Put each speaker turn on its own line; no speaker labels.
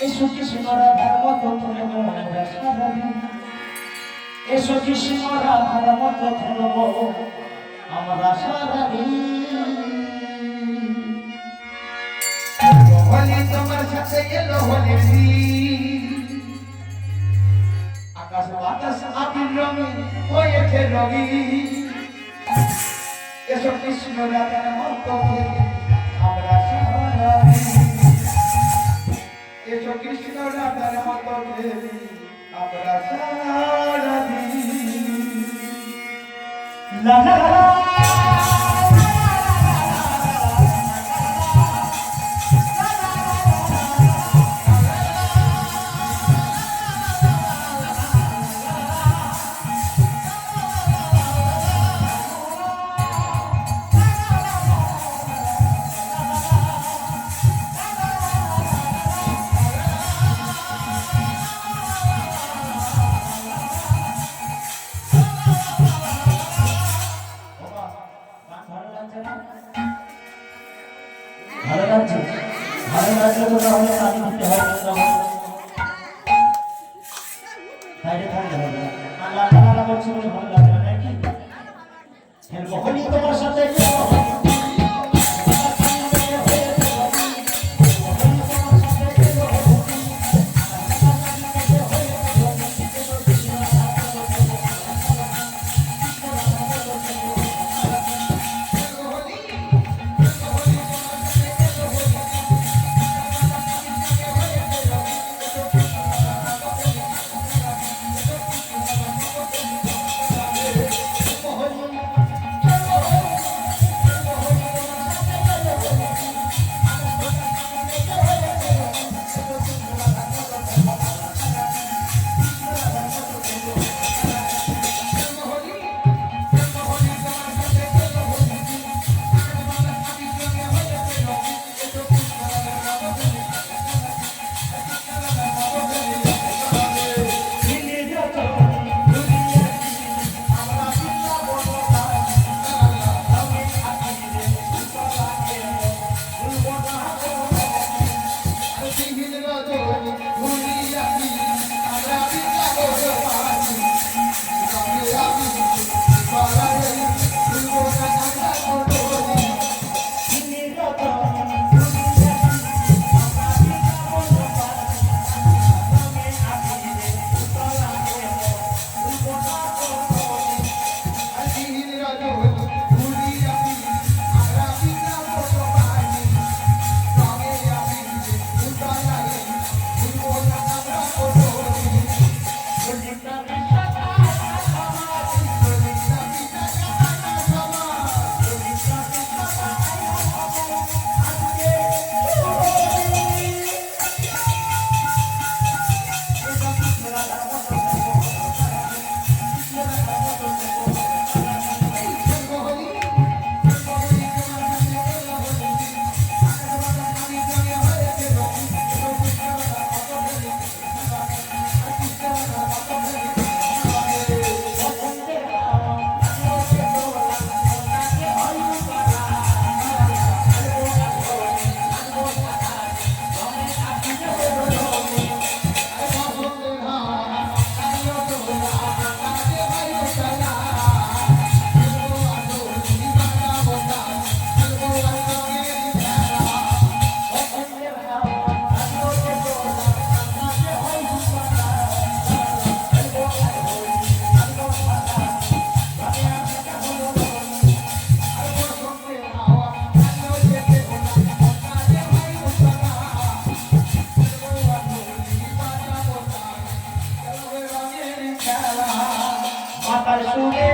এসো কৃষ্ণ রাধার মতো খেলবো আমরা সারাদিন, এসো কৃষ্ণ রাধার মতো খেলবো আমরা সারাদিন।
হোলি তোমার সাথে এলো হোলির দিন, আকাশ বাতাস আবির রঙে হয়েছে রঙিন। এসো কৃষ্ণ রাধার মতো খেলি আমরা সারাদিন, এসো কৃষ্ণ রাধার মতো খেলি আমরা সারাদিন।
লা লা লা ভালো লাগছে, ভালো লাগলে তো তাহলে কাজ করতে হবে, বাইরে থাকতে হবে। আল্লাহ তাআলা বলছে বলে ভালো লাগবে নাকি? খেলবো হোলি তোমার সাথে মাতার সুরে